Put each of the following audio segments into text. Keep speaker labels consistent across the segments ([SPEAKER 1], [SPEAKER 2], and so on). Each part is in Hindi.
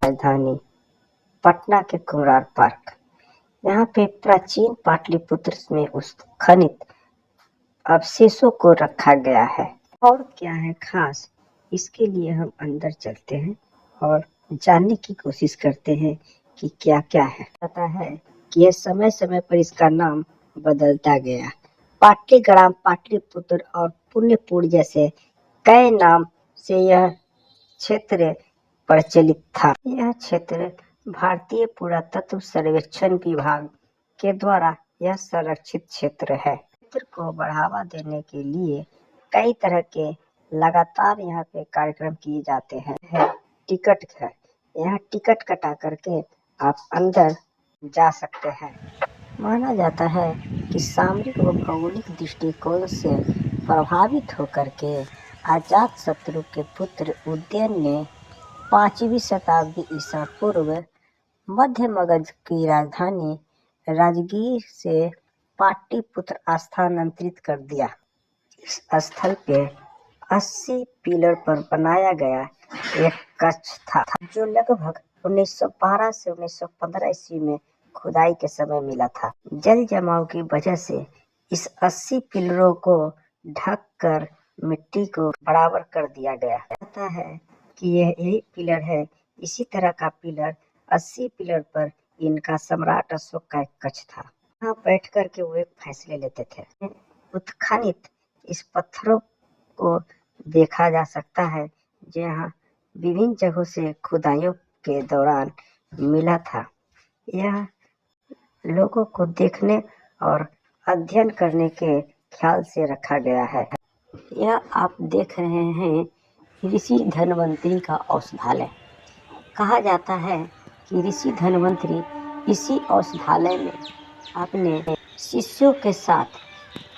[SPEAKER 1] राजधानी पटना के कुम्हरार पार्क। यहाँ पे प्राचीन पाटलिपुत्र में उत्खनित अवशेषों को रखा गया है। और क्या है खास, इसके लिए हम अंदर चलते हैं और जानने की कोशिश करते हैं कि क्या क्या है। पता है कि यह समय समय पर इसका नाम बदलता गया। पाटलीग्राम, पाटलिपुत्र और पुण्यपुर जैसे कई नाम से यह क्षेत्र प्रचलित था। यह क्षेत्र भारतीय पुरातत्व सर्वेक्षण विभाग के द्वारा यह संरक्षित क्षेत्र है। क्षेत्र को बढ़ावा देने के लिए कई तरह के लगातार यहाँ पे कार्यक्रम किए जाते हैं। टिकट है, यहाँ टिकट कटा करके आप अंदर जा सकते हैं। माना जाता है कि सामरिक व भौगोलिक दृष्टिकोण से प्रभावित होकर के अजातशत्रु के पुत्र उदयन ने 5वीं शताब्दी ईसा पूर्व मध्य मगध की राजधानी राजगीर से पाटलिपुत्र स्थानांतरित कर दिया। इस स्थल पे 80 पिलर पर बनाया गया एक कक्ष था, जो लगभग 1912 से 1915 ईस्वी में खुदाई के समय मिला था। जल जमाव की वजह से इस 80 पिलरों को ढक कर मिट्टी को बराबर कर दिया गया। कहता है कि यह यही पिलर है। इसी तरह का पिलर 80 पिलर पर इनका सम्राट अशोक का एक कक्ष था। यहाँ बैठ कर के वो एक फैसले लेते थे। उत्खनित इस पत्थरों को देखा जा सकता है, जो यहाँ विभिन्न जगहों से खुदाइयों के दौरान मिला था। यह लोगों को देखने और अध्ययन करने के ख्याल से रखा गया है। यह आप देख रहे हैं ऋषि धन्वंतरी का औषधालय। कहा जाता है कि ऋषि धन्वंतरी इसी औषधालय में अपने शिष्यों के साथ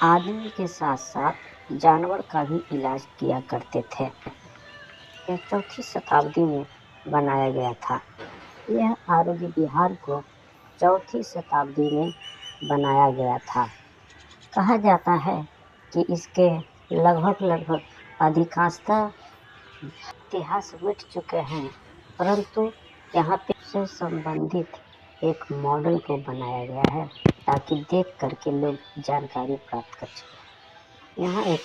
[SPEAKER 1] आदमी के साथ साथ जानवर का भी इलाज किया करते थे। यह 4वीं शताब्दी में बनाया गया था। यह आरोग्य विहार को 4वीं शताब्दी में बनाया गया था। कहा जाता है कि इसके लगभग अधिकांशतः इतिहास मिट चुके हैं, परंतु यहाँ पे से संबंधित एक मॉडल को बनाया गया है ताकि देख करके लोग जानकारी प्राप्त कर सकें। यहाँ एक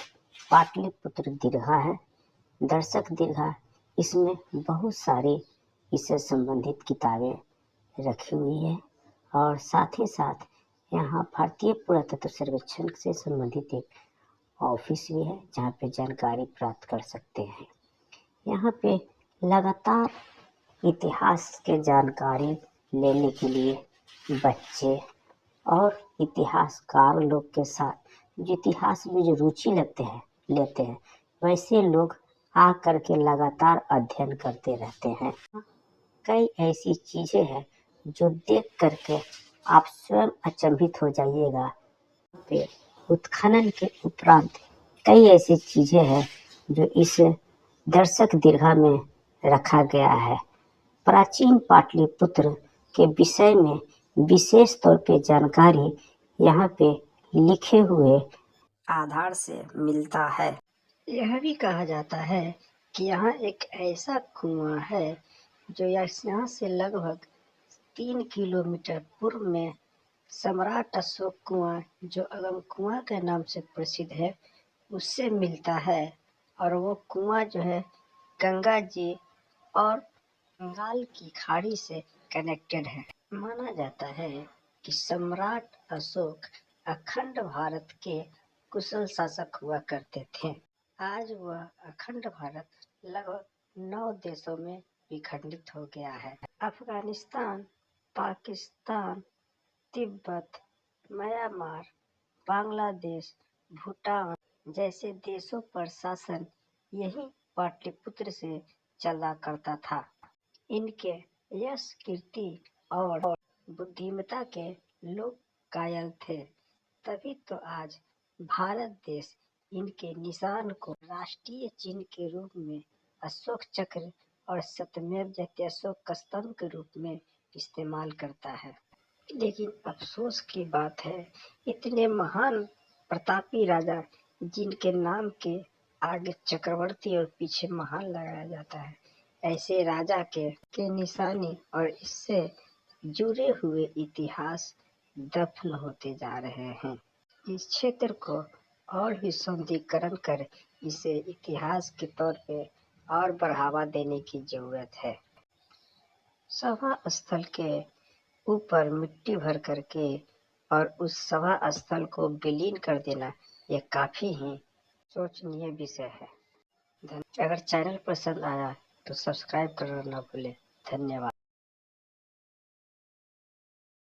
[SPEAKER 1] पाटलिपुत्र दीर्घा है, दर्शक दीर्घा। इसमें बहुत सारी इससे संबंधित किताबें रखी हुई है और साथ ही साथ यहाँ भारतीय पुरातत्व सर्वेक्षण से संबंधित एक ऑफिस भी है, जहाँ पे जानकारी प्राप्त कर सकते हैं। यहाँ पे लगातार इतिहास के जानकारी लेने के लिए बच्चे और इतिहासकार लोग के साथ जो इतिहास में जो रुचि लेते हैं वैसे लोग आ करके लगातार अध्ययन करते रहते हैं। कई ऐसी चीजें हैं जो देख करके आप स्वयं अचंभित हो जाइएगा। पे उत्खनन के उपरांत कई ऐसी चीजें हैं जो इस दर्शक दीर्घा में रखा गया है। प्राचीन पाटलिपुत्र के विषय में विशेष तौर पे जानकारी यहाँ पे लिखे हुए आधार से मिलता है। यह भी कहा जाता है कि यहाँ एक ऐसा कुआं है जो यहाँ से लगभग 3 किलोमीटर पूर्व में सम्राट अशोक कुआं, जो अगम कुआं के नाम से प्रसिद्ध है, उससे मिलता है। और वो कुआं जो है गंगा जी और बंगाल की खाड़ी से कनेक्टेड है। माना जाता है कि सम्राट अशोक अखंड भारत के कुशल शासक हुआ करते थे। आज वह अखंड भारत लगभग 9 देशों में विखंडित हो गया है। अफगानिस्तान, पाकिस्तान, तिब्बत, म्यांमार, बांग्लादेश, भूटान जैसे देशों पर शासन यही पाटलिपुत्र से चला करता था। इनके यश, कीर्ति और बुद्धिमत्ता के लोग कायल थे, तभी तो आज भारत देश इनके निशान को राष्ट्रीय चिन्ह के रूप में अशोक चक्र और सत्यमेव जयते अशोक स्तंभ के रूप में इस्तेमाल करता है। लेकिन अफसोस की बात है, इतने महान प्रतापी राजा जिनके नाम के आगे चक्रवर्ती और पीछे महान लगाया जाता है, ऐसे राजा के निशानी और इससे जुड़े हुए इतिहास दफन होते जा रहे हैं। इस क्षेत्र को और भी सौंदर्यीकरण कर इसे इतिहास के तौर पे और बढ़ावा देने की जरूरत है। सभा स्थल के ऊपर मिट्टी भर करके और उस सभा स्थल को विलीन कर देना, यह काफी ही सोचनीय विषय है। अगर चैनल पसंद आया तो सब्सक्राइब करना ना भूलें। धन्यवाद।